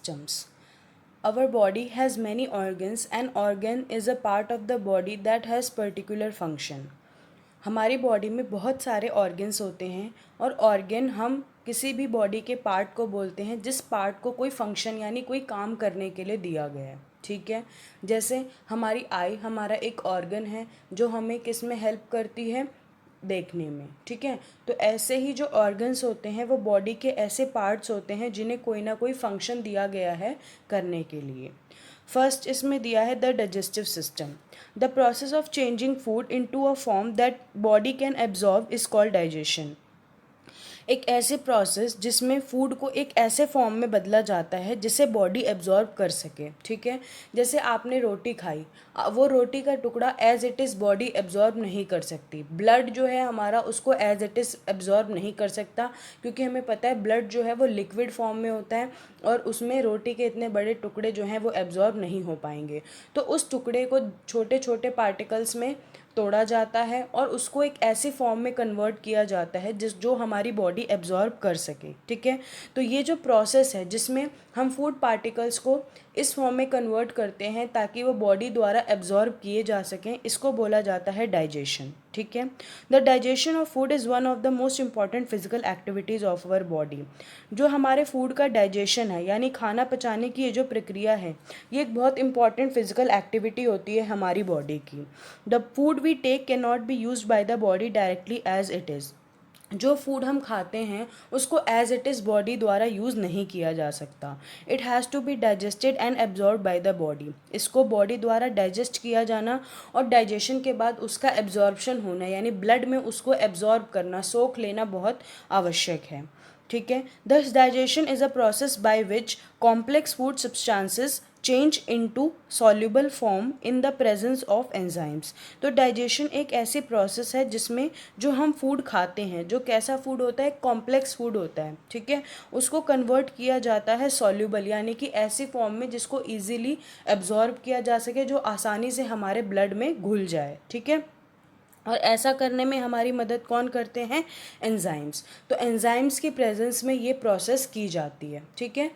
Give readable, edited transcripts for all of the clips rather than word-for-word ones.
systems. Our body has many organs. An organ is a part of the body that has particular function. हमारी body में बहुत सारे organs होते हैं और ऑर्गन हम किसी भी बॉडी के पार्ट को बोलते हैं जिस पार्ट को कोई फंक्शन यानी कोई काम करने के लिए दिया गया है, ठीक है। जैसे हमारी आई हमारा एक ऑर्गन है जो हमें किस में हेल्प करती है, देखने में, ठीक है। तो ऐसे ही जो ऑर्गन्स होते हैं वो बॉडी के ऐसे पार्ट्स होते हैं जिन्हें कोई ना कोई फंक्शन दिया गया है करने के लिए। फर्स्ट इसमें दिया है the digestive system. The process of changing food into a form that body can absorb is called digestion. एक ऐसे प्रोसेस जिसमें फूड को एक ऐसे फॉर्म में बदला जाता है जिसे बॉडी एब्जॉर्ब कर सके, ठीक है। जैसे आपने रोटी खाई, वो रोटी का टुकड़ा as it is body absorb नहीं कर सकती। ब्लड जो है हमारा उसको एज इट इज़ एब्जॉर्ब नहीं कर सकता, क्योंकि हमें पता है ब्लड जो है वो लिक्विड फॉर्म में होता है और उसमें रोटी के इतने बड़े टुकड़े जो हैं वो एब्जॉर्ब नहीं हो पाएंगे। तो उस टुकड़े को छोटे छोटे पार्टिकल्स में तोड़ा जाता है और उसको एक ऐसी फॉर्म में कन्वर्ट किया जाता है जो हमारी बॉडी एब्जॉर्ब कर सके, ठीक है। तो ये जो प्रोसेस है जिसमें हम फूड पार्टिकल्स को इस फॉर्म में कन्वर्ट करते हैं ताकि वो बॉडी द्वारा एब्जॉर्ब किए जा सकें, इसको बोला जाता है डाइजेशन, ठीक है। The digestion of food is one of the most important physical activities of our body. जो हमारे फूड का डाइजेशन है यानी खाना पचाने की ये जो प्रक्रिया है, ये एक बहुत इंपॉर्टेंट फिजिकल एक्टिविटी होती है हमारी बॉडी की। The food we take can not be use by the body directly as it is. जो फूड हम खाते हैं उसको एज इट इज़ बॉडी द्वारा यूज़ नहीं किया जा सकता। It has to be digested and absorb by the body. इसको बॉडी द्वारा डाइजेस्ट किया जाना और डाइजेशन के बाद उसका एब्जॉर्प्शन होना यानी ब्लड में उसको एब्जॉर्ब करना, सोख लेना बहुत आवश्यक है, ठीक है। दस digestion is a process by which complex food substances change into soluble form in the presence of enzymes. तो डाइजेशन एक ऐसी प्रोसेस है जिसमें जो हम फूड खाते हैं, जो कैसा फूड होता है, कॉम्प्लेक्स फूड होता है, ठीक है, उसको कन्वर्ट किया जाता है सॉल्युबल यानी कि ऐसी फॉर्म में जिसको ईजिली एब्जॉर्ब किया जा सके, जो आसानी से हमारे ब्लड में घुल जाए, ठीक है। और ऐसा करने में हमारी मदद कौन करते हैं, एंजाइम्स। तो एंजाइम्स की प्रेजेंस में ये प्रोसेस की जाती है, ठीक है।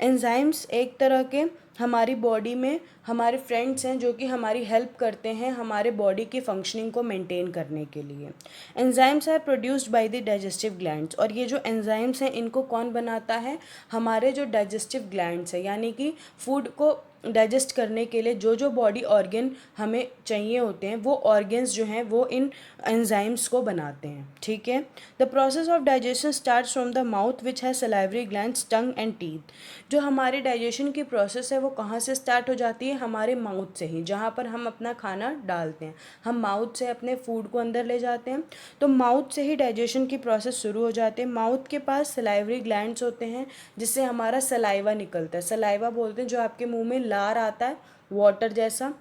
एंजाइम्स एक तरह के हमारी बॉडी में हमारे फ्रेंड्स हैं जो कि हमारी हेल्प करते हैं हमारे बॉडी की फंक्शनिंग को मेंटेन करने के लिए। Enzymes are produced by the digestive glands. और ये जो एंजाइम्स हैं इनको कौन बनाता है, हमारे जो डाइजेस्टिव ग्लैंड्स है, यानी कि फूड को डाइजेस्ट करने के लिए जो जो बॉडी ऑर्गन हमें चाहिए होते हैं वो ऑर्गन्स जो हैं वो इन एंजाइम्स को बनाते हैं, ठीक है। The process of digestion starts from the mouth which has salivary glands, tongue and teeth. जो हमारे डाइजेशन की प्रोसेस है वो कहाँ से स्टार्ट हो जाती है, हमारे माउथ से ही, जहाँ पर हम अपना खाना डालते हैं, हम माउथ से अपने फूड को अंदर ले जाते हैं। तो माउथ से ही डाइजेशन की प्रोसेस शुरू हो जाती है। माउथ के पास सलाइवरी ग्लैंड्स होते हैं जिससे हमारा सलाइवा निकलता है। सलाइवा बोलते हैं जो आपके मुंह में लार आता है वाटर जैसा,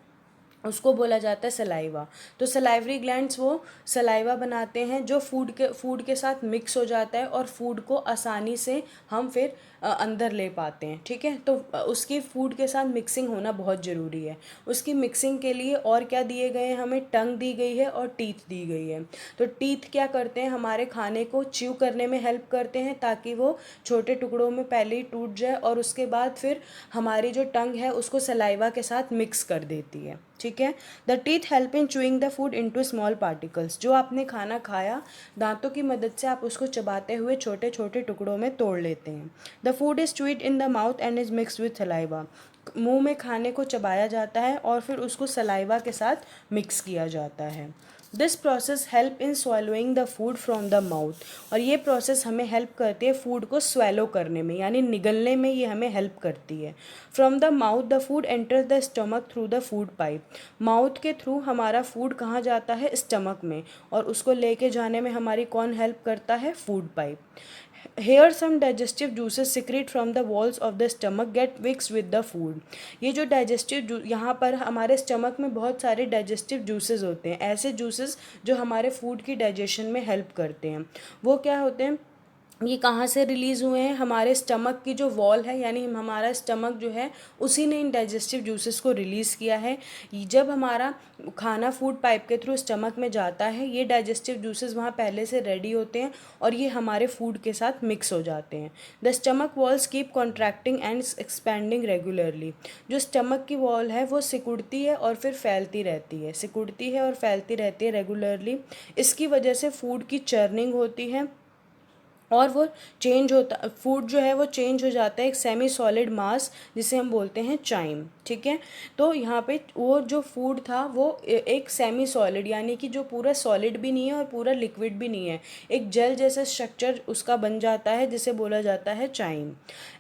उसको बोला जाता है सलाइवा। तो सलाइवरी ग्लैंड्स वो सलाइवा बनाते हैं जो फूड के साथ मिक्स हो जाता है और फूड को आसानी से हम फिर अंदर ले पाते हैं, ठीक है। तो उसकी फूड के साथ मिक्सिंग होना बहुत ज़रूरी है। उसकी मिक्सिंग के लिए और क्या दिए गए हैं, हमें टंग दी गई है और टीथ दी गई है। तो टीथ क्या करते हैं, हमारे खाने को च्यू करने में हेल्प करते हैं ताकि वो छोटे टुकड़ों में पहले ही टूट जाए और उसके बाद फिर हमारी जो टंग है उसको सलाइवा के साथ मिक्स कर देती है, ठीक है। The teeth help in chewing the food into small particles. जो आपने खाना खाया दांतों की मदद से आप उसको चबाते हुए छोटे छोटे टुकड़ों में तोड़ लेते हैं। The food is chewed in the mouth and is mixed with saliva. मुंह में खाने को चबाया जाता है और फिर उसको सलाइवा के साथ मिक्स किया जाता है। This process help in swallowing the food from the mouth. और ये प्रोसेस हमें हेल्प करती है फूड को स्वेलो करने में यानी निगलने में, ये हमें हेल्प करती है। From the mouth the food enters the stomach through the food pipe. Mouth के थ्रू हमारा फूड कहाँ जाता है, स्टमक में, और उसको लेके जाने में हमारी कौन हेल्प करता है, food pipe. Here some digestive juices secrete from the walls of the stomach get mixed with the food। ये जो डाइजेस्टिव यहाँ पर हमारे स्टमक में बहुत सारे डाइजेस्टिव जूसेस होते हैं, ऐसे जूसेस जो हमारे फूड की डाइजेशन में हेल्प करते हैं। वो क्या होते हैं, ये कहाँ से रिलीज़ हुए हैं, हमारे स्टमक की जो वॉल है, यानी हमारा स्टमक जो है उसी ने इन डाइजेस्टिव जूसेस को रिलीज़ किया है। जब हमारा खाना फूड पाइप के थ्रू स्टमक में जाता है, ये डाइजेस्टिव जूसेस वहाँ पहले से रेडी होते हैं और ये हमारे फूड के साथ मिक्स हो जाते हैं। The stomach walls keep contracting and expanding regularly. जो स्टमक की वॉल है वो सिकुड़ती है और फिर फैलती रहती है, सिकुड़ती है और फैलती रहती है रेगुलरली। इसकी वजह से फूड की चर्निंग होती है और वो चेंज होता, फूड जो है वो चेंज हो जाता है एक सेमी सॉलिड मास, जिसे हम बोलते हैं चाइम। ठीक है, तो यहाँ पे वो जो फूड था वो एक सेमी सॉलिड, यानी कि जो पूरा सॉलिड भी नहीं है और पूरा लिक्विड भी नहीं है, एक जेल जैसा स्ट्रक्चर उसका बन जाता है, जिसे बोला जाता है chyme.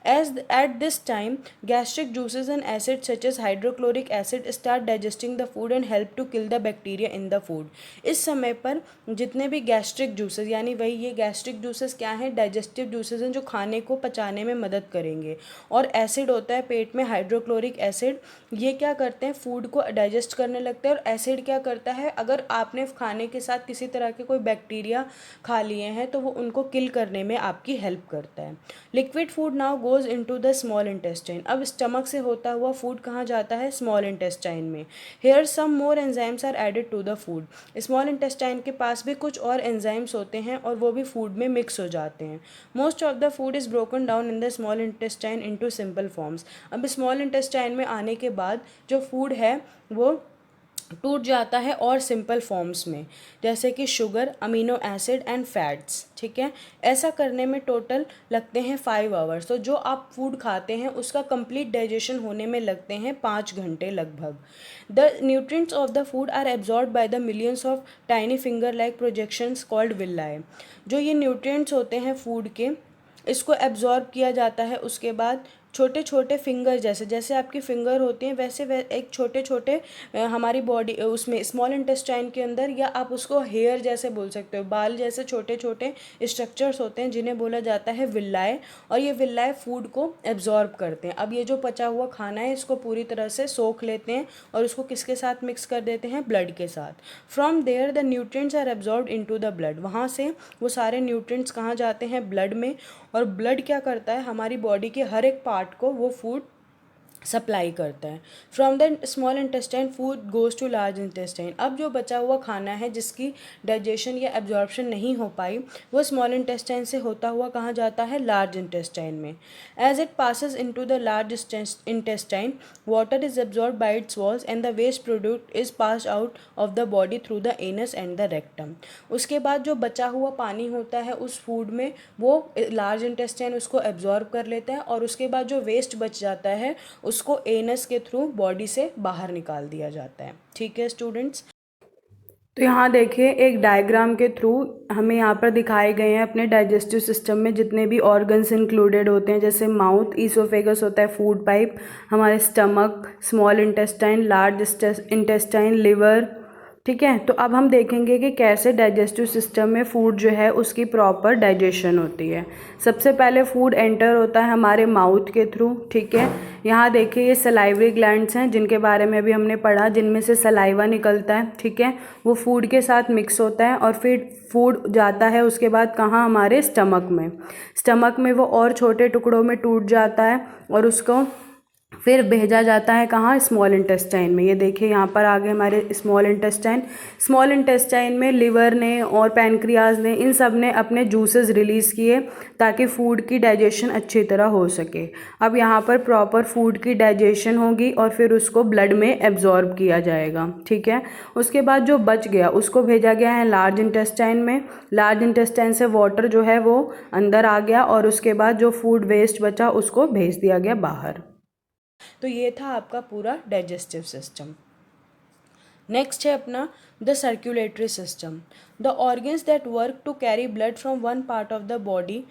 As at this time gastric juices and acid such as hydrochloric acid start digesting the food and help to kill the bacteria in the food. इस समय पर जितने भी गैस्ट्रिक जूसेस, यानी वही ये गैस्ट्रिक जूसेस क्या हैं, डाइजेस्टिव जूसेस हैं जो खाने को पचाने में मदद करेंगे। और एसिड होता है पेट में, हाइड्रोक्लोरिक एसिड, ये क्या करते हैं, फूड को डाइजेस्ट करने लगते हैं। और एसिड क्या करता है, अगर आपने खाने के साथ किसी तरह के कोई बैक्टीरिया खा लिए हैं तो वो उनको किल करने में आपकी हेल्प करता है। Liquid food now goes into the small intestine. अब स्टमक से होता हुआ फूड कहाँ जाता है, स्मॉल इंटेस्टाइन में। Here some more enzymes are added to the food. Small intestine के पास भी कुछ और एंजाइम्स होते हैं और वो भी फूड में मिक्स हो जाते हैं। Most of the food is broken down in the small intestine into simple forms. अब स्मॉल इंटेस्टाइन में आने के बाद जो फूड है वो टूट जाता है और सिंपल फॉर्म्स में, जैसे कि sugar, amino acid and fats. ठीक है, ऐसा करने में टोटल लगते हैं 5 आवर्स। तो जो आप फूड खाते हैं उसका कंप्लीट डाइजेशन होने में लगते हैं 5 घंटे लगभग। The nutrients of the food are absorb by the millions of tiny finger like projections called villi. जो ये न्यूट्रिएंट्स होते हैं फूड के, इसको एब्जॉर्ब किया जाता है। उसके बाद छोटे छोटे फिंगर, जैसे जैसे आपकी फिंगर होती हैं वैसे एक छोटे छोटे हमारी बॉडी उसमें स्मॉल इंटेस्टाइन के अंदर, या आप उसको हेयर जैसे बोल सकते हो, बाल जैसे छोटे छोटे स्ट्रक्चर्स होते हैं जिन्हें बोला जाता है विल्लाए। और ये विल्लाए फूड को एब्जॉर्ब करते हैं। अब ये जो पचा हुआ खाना है इसको पूरी तरह से सोख लेते हैं और उसको किसके साथ मिक्स कर देते हैं, ब्लड के साथ। From there the nutrients are absorb into the blood. वहाँ से वो सारे न्यूट्रिएंट्स कहाँ जाते हैं, ब्लड में। और ब्लड क्या करता है, हमारी बॉडी के हर एक पार्ट को वो फूड सप्लाई करता है। From the small intestine food goes to large intestine. अब जो बचा हुआ खाना है जिसकी डाइजेशन या एब्जॉर्प्शन नहीं हो पाई, वो स्मॉल इंटेस्टाइन से होता हुआ कहाँ जाता है, लार्ज इंटेस्टाइन में। As it passes into the large intestine water is absorb by its walls and the waste product is passed out of the body through the anus and the rectum. उसके बाद जो बचा हुआ पानी होता है उस फूड में, वो लार्ज इंटेस्टाइन उसको एब्जॉर्ब कर लेता है और उसके बाद जो वेस्ट बच जाता है उसको एनस के थ्रू बॉडी से बाहर निकाल दिया जाता है। ठीक है स्टूडेंट्स, तो यहाँ देखिए एक डायग्राम के थ्रू हमें यहाँ पर दिखाए गए हैं अपने डाइजेस्टिव सिस्टम में जितने भी ऑर्गन्स इंक्लूडेड होते हैं, जैसे माउथ, ईसोफेगस होता है फूड पाइप, हमारे stomach, small intestine, large intestine, liver. ठीक है, तो अब हम देखेंगे कि कैसे डाइजेस्टिव सिस्टम में फूड जो है उसकी प्रॉपर डाइजेशन होती है। सबसे पहले फूड एंटर होता है हमारे माउथ के थ्रू। ठीक है, यहाँ देखिए ये सलाइवरी ग्लैंड्स हैं जिनके बारे में भी हमने पढ़ा, जिनमें से सलाइवा निकलता है। ठीक है, वो फूड के साथ मिक्स होता है और फिर फूड जाता है उसके बाद कहाँ, हमारे स्टमक में। स्टमक में वो और छोटे टुकड़ों में टूट जाता है और उसको फिर भेजा जाता है कहाँ, स्मॉल इंटेस्टाइन में। ये देखिए यहाँ पर आगे हमारे स्मॉल इंटेस्टाइन। स्मॉल इंटेस्टाइन में लिवर ने और पैनक्रियाज ने, इन सब ने अपने जूसेस रिलीज़ किए ताकि फूड की डाइजेशन अच्छी तरह हो सके। अब यहाँ पर प्रॉपर फूड की डाइजेशन होगी और फिर उसको ब्लड में एब्जॉर्ब किया जाएगा। ठीक है, उसके बाद जो बच गया उसको भेजा गया है लार्ज इंटेस्टाइन में। लार्ज इंटेस्टाइन से वाटर जो है वो अंदर आ गया और उसके बाद जो फूड वेस्ट बचा उसको भेज दिया गया बाहर। तो ये था आपका पूरा डाइजेस्टिव सिस्टम। नेक्स्ट है अपना the circulatory system. The organs that work to carry blood from one part of the body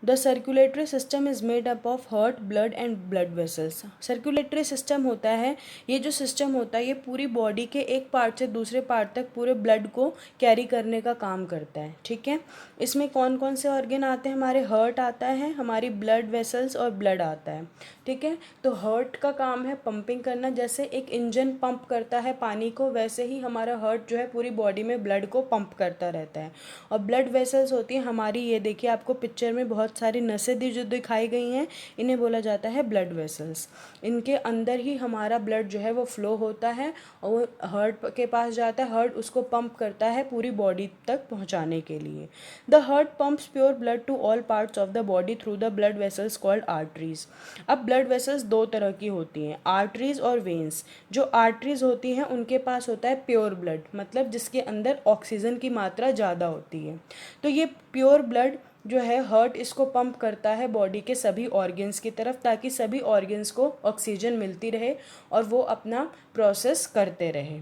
the circulatory system is made up of heart, blood and blood vessels. Circulatory system होता है, ये जो system होता है ये पूरी body के एक पार्ट से दूसरे पार्ट तक पूरे ब्लड को कैरी करने का काम करता है, ठीक है। इसमें कौन कौन से ऑर्गन आते हैं, हमारे हार्ट आता है, हमारी ब्लड वेसल्स और ब्लड आता है, ठीक है। तो हार्ट का काम है पंपिंग करना, जैसे एक इंजन पंप करता है पानी को, वैसे ही हमारा हार्ट जो है पूरी बॉडी में ब्लड को पंप करता रहता है। और ब्लड वेसल्स होती है हमारी, ये देखिए आपको पिक्चर में बहुत सारी नसें जो दिखाई गई हैं, इन्हें बोला जाता है ब्लड वेसल्स। इनके अंदर ही हमारा ब्लड जो है वो फ्लो होता है और वो हार्ट के पास जाता है, हार्ट उसको पंप करता है पूरी बॉडी तक पहुंचाने के लिए। The heart pumps pure blood to all parts of the body through the blood vessels called arteries. अब ब्लड वेसल्स दो तरह की होती हैं, आर्टरीज और वेन्स। जो आर्टरीज होती हैं उनके पास होता है प्योर ब्लड, मतलब जिसके अंदर ऑक्सीजन की मात्रा ज़्यादा होती है। तो ये प्योर ब्लड जो है हार्ट इसको पंप करता है बॉडी के सभी ऑर्गन्स की तरफ, ताकि सभी ऑर्गन्स को ऑक्सीजन मिलती रहे और वो अपना प्रोसेस करते रहे।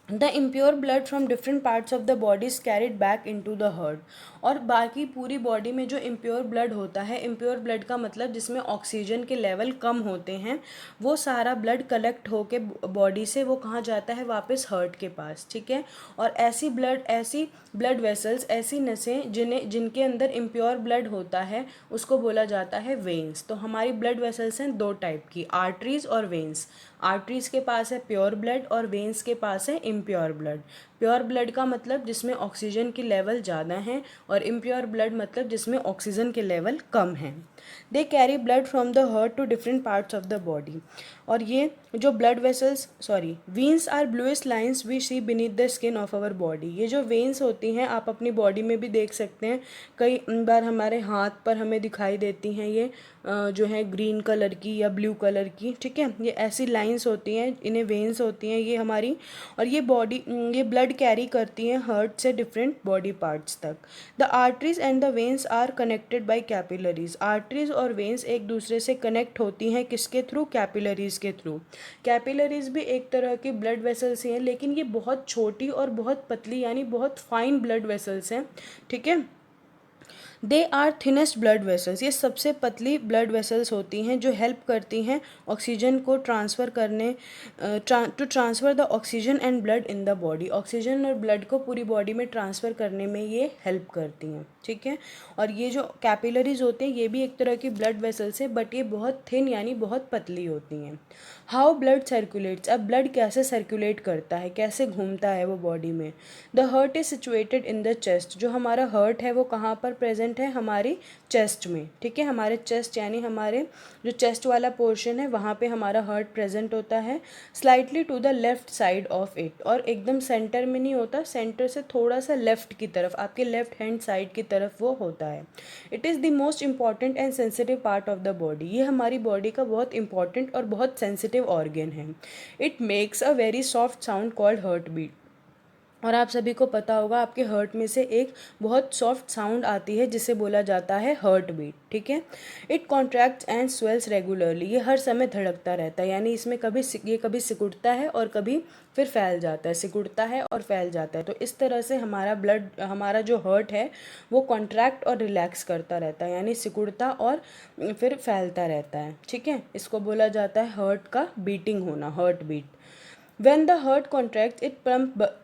The impure blood from different parts of the body is carried back into the heart. और बाकी पूरी बॉडी में जो इम्प्योर ब्लड होता है, इम्प्योर ब्लड का मतलब जिसमें ऑक्सीजन के लेवल कम होते हैं, वो सारा ब्लड कलेक्ट होके बॉडी से वो कहाँ जाता है, वापस हार्ट के पास, ठीक है। और ऐसी ब्लड वेसल्स, ऐसी नसें जिनके अंदर इम्प्योर ब्लड होता है, उसको बोला जाता है वेन्स। तो हमारी ब्लड वेसल्स हैं दो टाइप की, आर्टरीज और वेन्स। आर्टरीज के पास है प्योर ब्लड और वेन्स के पास है इम्प्योर ब्लड। प्योर ब्लड का मतलब जिसमें ऑक्सीजन की लेवल ज़्यादा है, और इम्प्योर ब्लड मतलब जिसमें ऑक्सीजन के लेवल कम है। They carry blood from the heart to different parts of the body. और ये जो blood vessels veins are bluish lines we see beneath the skin of our body. ये जो वेन्स होती हैं आप अपनी बॉडी में भी देख सकते हैं, कई बार हमारे हाथ पर हमें दिखाई देती हैं, ये जो है ग्रीन कलर की या ब्लू कलर की, ठीक है। ये ऐसी लाइंस होती हैं, इन्हें वेन्स होती हैं ये हमारी, और ये ब्लड कैरी करती हैं हार्ट से डिफरेंट बॉडी पार्ट्स तक। The arteries and the veins are connected by capillaries. Arteries और वेन्स एक दूसरे से कनेक्ट होती हैं किसके थ्रू, कैपिलरीज के थ्रू। कैपिलरीज भी एक तरह की ब्लड वेसल्स ही हैं, लेकिन ये बहुत छोटी और बहुत पतली यानी बहुत फाइन ब्लड वेसल्स हैं, ठीक है। They are thinnest blood vessels. ये सबसे पतली ब्लड वेसल्स होती हैं जो हेल्प करती हैं ऑक्सीजन को ट्रांसफ़र करने, to transfer the oxygen and blood in the body. Oxygen और ब्लड को पूरी बॉडी में ट्रांसफ़र करने में ये हेल्प करती हैं, ठीक है। और ये जो कैपिलरीज होते हैं ये भी एक तरह की ब्लड वेसल्स है, बट ये बहुत थिन यानी बहुत पतली होती हैं। How blood circulates. अब ब्लड कैसे सर्कुलेट करता है, कैसे घूमता है वो बॉडी में। The heart is situated in the chest. जो हमारा हार्ट है वो कहाँ पर प्रेजेंट है, हमारी चेस्ट में, ठीक है। हमारे चेस्ट यानी हमारे जो चेस्ट वाला पोर्शन है वहाँ पे हमारा हार्ट प्रेजेंट होता है। Slightly to the left side of it, और एकदम सेंटर में नहीं होता, सेंटर से थोड़ा सा लेफ्ट की तरफ, आपके लेफ्ट हैंड साइड की तरफ वो होता है। It is the most important and sensitive part of the body. ये हमारी बॉडी का बहुत इंपॉर्टेंट और बहुत सेंसिटिव ऑर्गन है। It makes a very soft sound called heart beat. और आप सभी को पता होगा आपके हार्ट में से एक बहुत सॉफ्ट साउंड आती है जिसे बोला जाता है हार्ट बीट, ठीक है। It contracts and swells regularly. ये हर समय धड़कता रहता है, यानी इसमें कभी सिकुड़ता है और कभी फिर फैल जाता है, सिकुड़ता है और फैल जाता है। तो इस तरह से हमारा जो हार्ट है वो कॉन्ट्रैक्ट और रिलैक्स करता रहता है, यानी सिकुड़ता और फिर फैलता रहता है, ठीक है। इसको बोला जाता है हार्ट का बीटिंग होना, heart beat. When the heart contracts,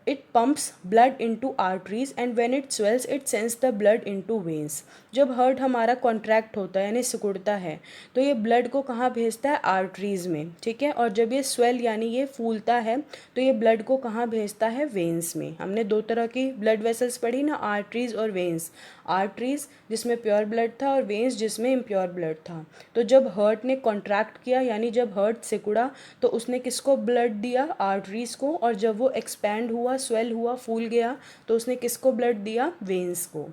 it pumps blood into arteries, and when it swells, it sends the blood into veins. जब हार्ट हमारा कॉन्ट्रैक्ट होता है यानी सिकुड़ता है तो ये ब्लड को कहाँ भेजता है, आर्टरीज में, ठीक है। और जब ये स्वेल यानी ये फूलता है तो ये ब्लड को कहाँ भेजता है, वेन्स में। हमने दो तरह की ब्लड वेसल्स पढ़ी ना, आर्टरीज और वेन्स। आर्टरीज जिसमें प्योर ब्लड था और वेन्स जिसमें इम्प्योर ब्लड था। तो जब हार्ट ने कॉन्ट्रैक्ट किया यानी जब हार्ट सिकुड़ा तो उसने किसको ब्लड दिया, आर्टरीज को। और जब वो एक्सपैंड हुआ, स्वेल हुआ, फूल गया तो उसने किसको ब्लड दिया, वेन्स को।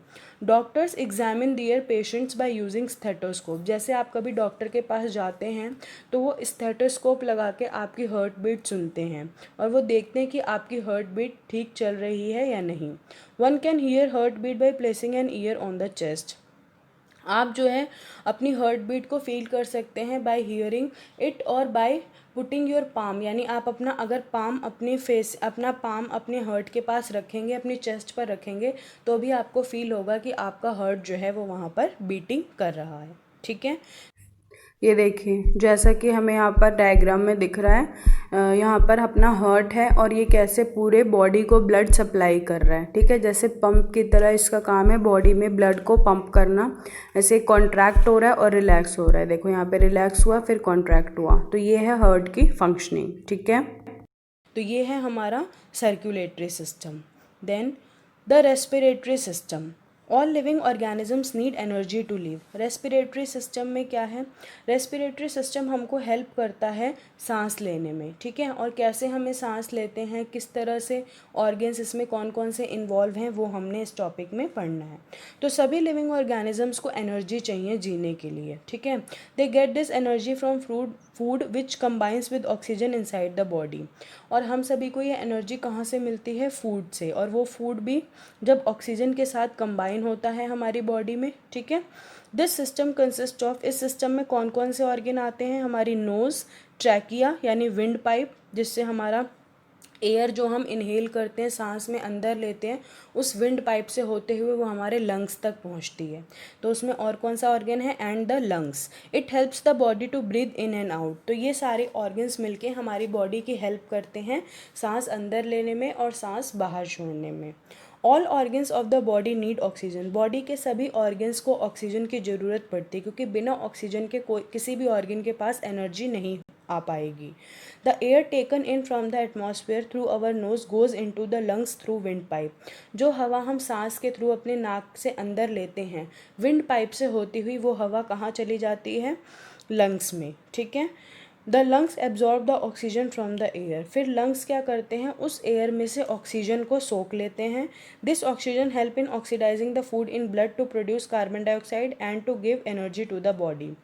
Doctors examine their patients by using stethoscope. जैसे आप कभी डॉक्टर के पास जाते हैं तो वो स्टेथोस्कोप लगा के आपकी हार्ट बीट सुनते हैं और वो देखते हैं कि आपकी हार्ट बीट ठीक चल रही है या नहीं। One can hear heart beat by placing an ear on the chest. आप जो है अपनी हार्ट बीट को फील कर सकते हैं बाय हियरिंग इट और बाय पुटिंग योर पाम, यानी आप अपना अगर पाम अपना पाम अपने हार्ट के पास रखेंगे, अपनी चेस्ट पर रखेंगे, तो भी आपको फील होगा कि आपका हार्ट जो है वो वहाँ पर बीटिंग कर रहा है। ठीक है, ये देखिए जैसा कि हमें यहाँ पर डायग्राम में दिख रहा है, यहाँ पर अपना हार्ट है और ये कैसे पूरे बॉडी को ब्लड सप्लाई कर रहा है। ठीक है, जैसे पंप की तरह इसका काम है बॉडी में ब्लड को पंप करना। ऐसे कॉन्ट्रैक्ट हो रहा है और रिलैक्स हो रहा है, देखो यहाँ पे रिलैक्स हुआ फिर कॉन्ट्रैक्ट हुआ, तो ये है हार्ट की फंक्शनिंग। ठीक है, तो ये है हमारा circulatory system. Then the respiratory system. All living organisms need energy to live. Respiratory system में क्या है, रेस्पिरेटरी सिस्टम हमको हेल्प करता है सांस लेने में। ठीक है, और कैसे हमें सांस लेते हैं, किस तरह से ऑर्गेन्स इसमें कौन कौन से इन्वॉल्व हैं, वो हमने इस टॉपिक में पढ़ना है। तो सभी लिविंग ऑर्गेनिजम्स को एनर्जी चाहिए जीने के लिए। ठीक है, they get this energy from food which combines with oxygen inside the body. और हम सभी को ये एनर्जी कहाँ से मिलती है, फूड से, और वो फूड भी जब ऑक्सीजन के साथ कंबाइन होता है हमारी बॉडी में। ठीक है, दिस सिस्टम कंसिस्ट ऑफ, इस सिस्टम में कौन कौन से ऑर्गन आते हैं, हमारी नोज़, ट्रैकिया यानी विंड पाइप जिससे हमारा एयर जो हम इनहेल करते हैं, सांस में अंदर लेते हैं, उस विंड पाइप से होते हुए वो हमारे लंग्स तक पहुंचती है। तो उसमें और कौन सा ऑर्गन है, and the lungs. It helps the body to breathe in and out. तो ये सारे ऑर्गन्स मिलके हमारी बॉडी की हेल्प करते हैं सांस अंदर लेने में और सांस बाहर छोड़ने में। All organs of the body need oxygen. Body के सभी ऑर्गन्स को ऑक्सीजन की ज़रूरत पड़ती है, क्योंकि बिना ऑक्सीजन के कोई किसी भी ऑर्गन के पास एनर्जी नहीं आ पाएगी। The air taken in from the atmosphere through our nose goes in to the lungs through wind pipe. जो हवा हम सांस के थ्रू अपने नाक से अंदर लेते हैं, विंड पाइप से होती हुई वो हवा कहाँ चली जाती है, लंग्स में। ठीक है, the lungs absorb the oxygen from the air. फिर लंग्स क्या करते हैं, उस एयर में से ऑक्सीजन को सोख लेते हैं। This oxygen help in oxidising the food in blood to produce carbon dioxide and to give energy to the body.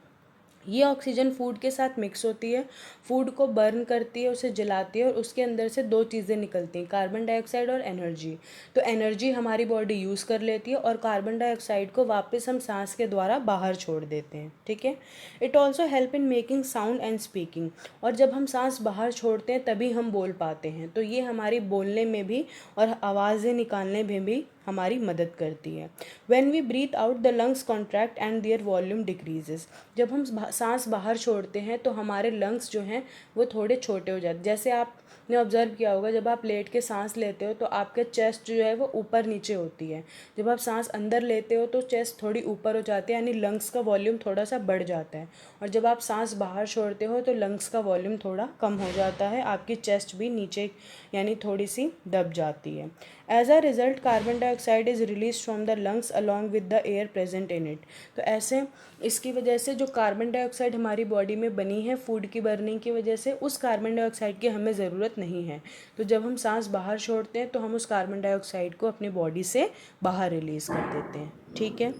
ये ऑक्सीजन फूड के साथ मिक्स होती है, फूड को बर्न करती है, उसे जलाती है, और उसके अंदर से दो चीज़ें निकलती हैं, कार्बन डाइऑक्साइड और एनर्जी। तो एनर्जी हमारी बॉडी यूज़ कर लेती है और कार्बन डाइऑक्साइड को वापस हम सांस के द्वारा बाहर छोड़ देते हैं। ठीक है, it also help in making sound and speaking. और जब हम सांस बाहर छोड़ते हैं तभी हम बोल पाते हैं, तो ये हमारी बोलने में भी और आवाज़ें निकालने में भी हमारी मदद करती है। When we breathe out the lungs contract and their volume decreases. जब हम सांस बाहर छोड़ते हैं तो हमारे लंग्स जो हैं वो थोड़े छोटे हो जाते हैं। जैसे आपने ऑब्जर्व किया होगा, जब आप लेट के सांस लेते हो तो आपके चेस्ट जो है वो ऊपर नीचे होती है। जब आप सांस अंदर लेते हो तो चेस्ट थोड़ी ऊपर हो जाती है, यानी लंग्स का वॉल्यूम थोड़ा सा बढ़ जाता है। और जब आप सांस बाहर छोड़ते हो तो लंग्स का वॉल्यूम थोड़ा कम हो जाता है, आपकी चेस्ट भी नीचे यानी थोड़ी सी दब जाती है। As a result carbon dioxide is release from the lungs along with the air present in it. तो ऐसे इसकी वजह से जो कार्बन डाइऑक्साइड हमारी बॉडी में बनी है फूड की बर्निंग की वजह से, उस कार्बन डाइऑक्साइड की हमें ज़रूरत नहीं है। तो जब हम सांस बाहर छोड़ते हैं तो हम उस कार्बन डाइऑक्साइड को अपनी बॉडी से बाहर रिलीज़ कर देते हैं। ठीक है,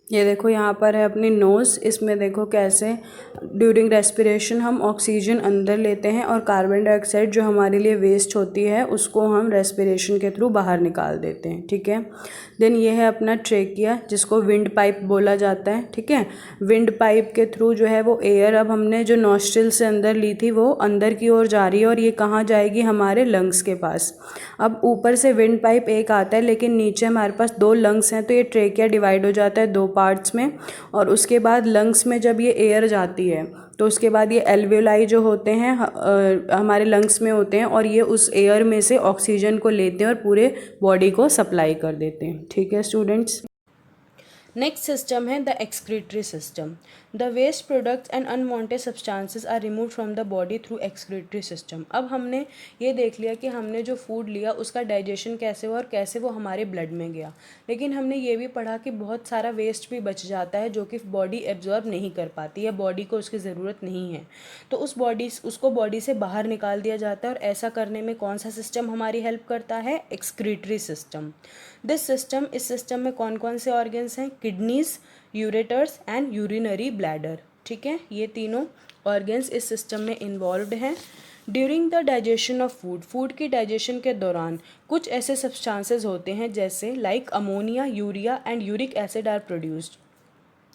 ये देखो यहाँ पर है अपनी नोज़, इसमें देखो कैसे ड्यूरिंग रेस्पिरेशन हम ऑक्सीजन अंदर लेते हैं और कार्बन डाइऑक्साइड जो हमारे लिए वेस्ट होती है उसको हम रेस्पिरेशन के थ्रू बाहर निकाल देते हैं। ठीक है, देन ये है अपना ट्रेकिया जिसको विंड पाइप बोला जाता है। ठीक है, विंड पाइप के थ्रू जो है वो एयर अब हमने जो नॉस्ट्रिल से अंदर ली थी वो अंदर की ओर जा रही है और ये कहाँ जाएगी, हमारे लंग्स के पास। अब ऊपर से विंड पाइप एक आता है लेकिन नीचे हमारे पास दो लंग्स हैं, तो ये ट्रेकिया डिवाइड हो जाता है दो पार्ट्स में। और उसके बाद लंग्स में जब ये एयर जाती है तो उसके बाद ये एल्वेलाई जो होते हैं हमारे लंग्स में होते हैं और ये उस एयर में से ऑक्सीजन को लेते हैं और पूरे बॉडी को सप्लाई कर देते हैं। ठीक है स्टूडेंट्स, नेक्स्ट सिस्टम है the excretory system. The waste products and unwanted substances are remove from the body through excretory system. अब हमने ये देख लिया कि हमने जो फूड लिया उसका डाइजेशन कैसे हुआ और कैसे वो हमारे ब्लड में गया, लेकिन हमने ये भी पढ़ा कि बहुत सारा वेस्ट भी बच जाता है जो कि बॉडी एब्जॉर्ब नहीं कर पाती है, बॉडी को उसकी ज़रूरत नहीं है, तो उसको बॉडी से बाहर निकाल दिया जाता है। और ऐसा करने में कौन सा सिस्टम हमारी हेल्प करता है, एक्सक्रीटरी सिस्टम। इस सिस्टम में कौन कौन से ऑर्गन्स हैं, kidneys, ureters and urinary bladder. ठीक है, ये तीनों ऑर्गन्स इस सिस्टम में इन्वॉल्व्ड हैं। During the digestion of food की डाइजेशन के दौरान कुछ ऐसे सब्सटेंसेस होते हैं जैसे like ammonia, urea and uric acid are produced.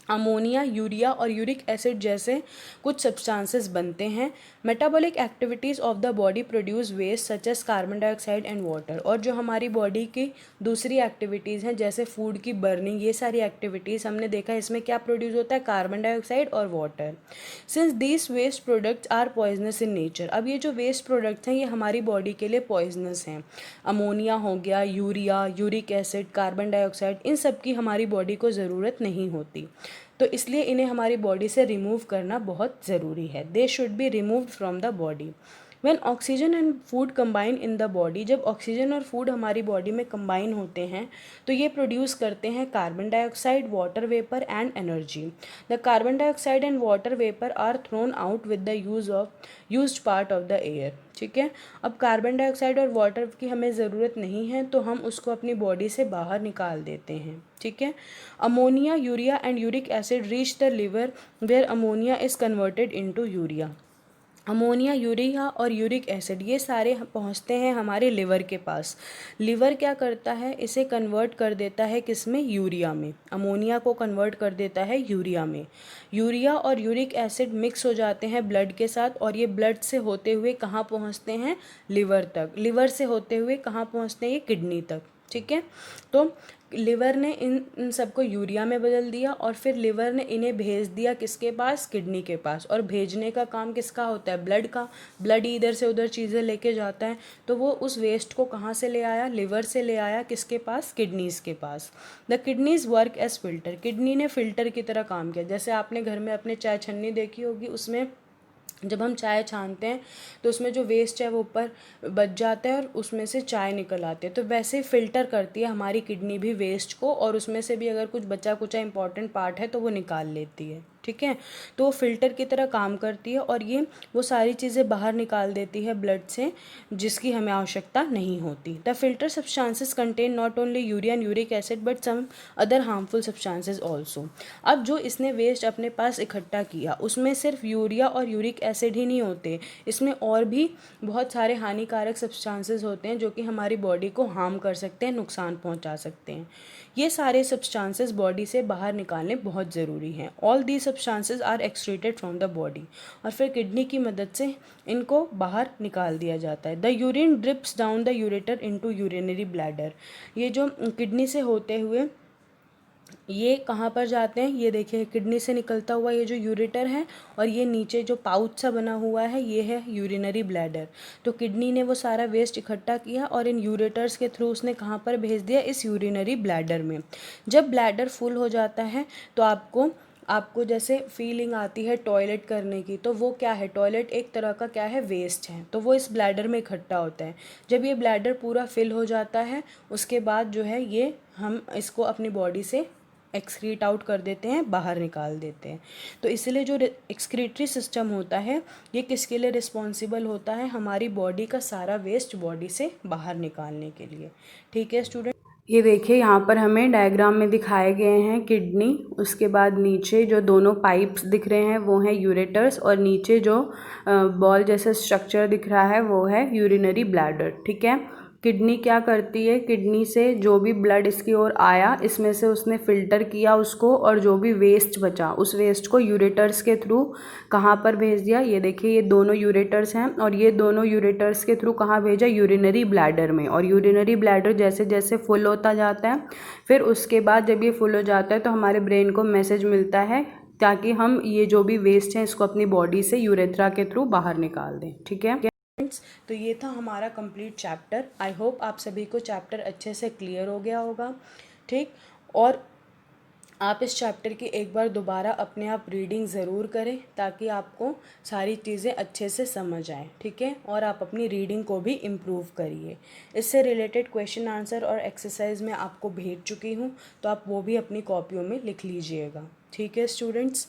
Ammonia, urea और यूरिक एसिड जैसे कुछ सब्सटेंसेस बनते हैं। Metabolic activities of the body produce waste such as carbon dioxide and water. और जो हमारी बॉडी की दूसरी एक्टिविटीज़ हैं जैसे फूड की बर्निंग, ये सारी एक्टिविटीज़ हमने देखा इसमें क्या प्रोड्यूस होता है, कार्बन डाइऑक्साइड और water. Since these waste products are poisonous in nature, अब ये जो वेस्ट प्रोडक्ट्स हैं ये हमारी बॉडी के लिए पॉइजनस हैं। अमोनिया हो गया, urea, uric acid, carbon dioxide, इन सब की हमारी बॉडी को ज़रूरत नहीं होती, तो इसलिए इन्हें हमारी बॉडी से रिमूव करना बहुत ज़रूरी है। They should be removed from the body. When oxygen and food combine in the body, जब ऑक्सीजन और फूड हमारी बॉडी में कंबाइन होते हैं तो ये प्रोड्यूस करते हैं carbon dioxide, water vapour and energy. The carbon dioxide and water vapour are thrown out with the used part of the air. ठीक है, अब कार्बन डाइऑक्साइड और वाटर की हमें ज़रूरत नहीं है तो हम उसको अपनी बॉडी से बाहर निकाल देते हैं। ठीक है, ammonia, urea and uric acid reach the liver where ammonia is converted into urea. Ammonia, urea और यूरिक एसिड ये सारे पहुंचते हैं हमारे लिवर के पास। लिवर क्या करता है, इसे कन्वर्ट कर देता है किस में, यूरिया में। अमोनिया को कन्वर्ट कर देता है यूरिया में। यूरिया और यूरिक एसिड मिक्स हो जाते हैं ब्लड के साथ और ये ब्लड से होते हुए कहाँ पहुंचते हैं, लिवर तक। लिवर से होते हुए कहाँ पहुंचते हैं, ये किडनी तक। ठीक है, तो लिवर ने इन सबको यूरिया में बदल दिया और फिर लिवर ने इन्हें भेज दिया किसके पास, किडनी के पास। और भेजने का काम किसका होता है, ब्लड का। ब्लड इधर से उधर चीज़ें लेके जाता है, तो वो उस वेस्ट को कहाँ से ले आया, लिवर से ले आया, किसके पास, किडनीज़ के पास। The kidneys work as filter, kidney ने फिल्टर की तरह काम किया। जैसे आपने घर में अपने चाय छन्नी देखी होगी, उसमें जब हम चाय छानते हैं तो उसमें जो वेस्ट है वो ऊपर बच जाता है और उसमें से चाय निकल आती है, तो वैसे फ़िल्टर करती है हमारी किडनी भी वेस्ट को, और उसमें से भी अगर कुछ बचा कुचा इंपॉर्टेंट पार्ट है तो वो निकाल लेती है। ठीक है, तो वो फ़िल्टर की तरह काम करती है और ये वो सारी चीज़ें बाहर निकाल देती है ब्लड से जिसकी हमें आवश्यकता नहीं होती। The filter substances contain not only urea and uric acid but some other harmful substances also. अब जो इसने वेस्ट अपने पास इकट्ठा किया उसमें सिर्फ यूरिया और यूरिक एसिड ही नहीं होते, इसमें और भी बहुत सारे हानिकारक सब्सटेंसेस होते हैं जो कि हमारी बॉडी को हार्म कर सकते हैं, नुकसान पहुंचा सकते हैं। ये सारे सब्सटेंसेस बॉडी से बाहर निकालने बहुत ज़रूरी हैं। All the substances are excreted from the body, और फिर किडनी की मदद से इनको बाहर निकाल दिया जाता है। The urine drips down the ureter into urinary bladder, ये जो किडनी से होते हुए ये कहाँ पर जाते हैं, ये देखिए किडनी से निकलता हुआ ये जो यूरेटर है और ये नीचे जो पाउच सा बना हुआ है ये है यूरिनरी ब्लैडर। तो किडनी ने वो सारा वेस्ट इकट्ठा किया और इन यूरेटर्स के थ्रू उसने कहाँ पर भेज दिया, इस यूरिनरी ब्लैडर में। जब ब्लैडर फुल हो जाता है तो आपको जैसे फीलिंग आती है टॉयलेट करने की, तो वो क्या है, टॉयलेट एक तरह का क्या है, वेस्ट है, तो वो इस ब्लैडर में इकट्ठा होता है। जब ये ब्लैडर पूरा फिल हो जाता है उसके बाद जो है ये हम इसको अपनी बॉडी से एक्सक्रीट आउट कर देते हैं, बाहर निकाल देते हैं। तो इसलिए जो एक्सक्रीटरी सिस्टम होता है ये किसके लिए रिस्पॉन्सिबल होता है, हमारी बॉडी का सारा वेस्ट बॉडी से बाहर निकालने के लिए। ठीक है स्टूडेंट, ये देखिए यहाँ पर हमें डायग्राम में दिखाए गए हैं किडनी, उसके बाद नीचे जो दोनों पाइप्स दिख रहे हैं वो हैं यूरेटर्स, और नीचे जो बॉल जैसा स्ट्रक्चर दिख रहा है वो है यूरिनरी ब्लैडर। ठीक है, किडनी क्या करती है, किडनी से जो भी ब्लड इसकी ओर आया इसमें से उसने फ़िल्टर किया उसको, और जो भी वेस्ट बचा उस वेस्ट को यूरेटर्स के थ्रू कहाँ पर भेज दिया, ये देखिए ये दोनों यूरेटर्स हैं और ये दोनों यूरेटर्स के थ्रू कहाँ भेजा, यूरिनरी ब्लैडर में। और यूरिनरी ब्लैडर जैसे जैसे फुल होता जाता है फिर उसके बाद जब ये फुल हो जाता है तो हमारे ब्रेन को मैसेज मिलता है ताकि हम ये जो भी वेस्ट हैं इसको अपनी बॉडी से यूरेथ्रा के थ्रू बाहर निकाल दें। ठीक है, तो ये था हमारा कंप्लीट चैप्टर। आई होप आप सभी को चैप्टर अच्छे से क्लियर हो गया होगा। ठीक, और आप इस चैप्टर की एक बार दोबारा अपने आप रीडिंग ज़रूर करें ताकि आपको सारी चीज़ें अच्छे से समझ आएँ। ठीक है, और आप अपनी रीडिंग को भी इम्प्रूव करिए। इससे रिलेटेड क्वेश्चन आंसर और एक्सरसाइज मैं आपको भेज चुकी हूँ, तो आप वो भी अपनी कॉपियों में लिख लीजिएगा। ठीक है स्टूडेंट्स।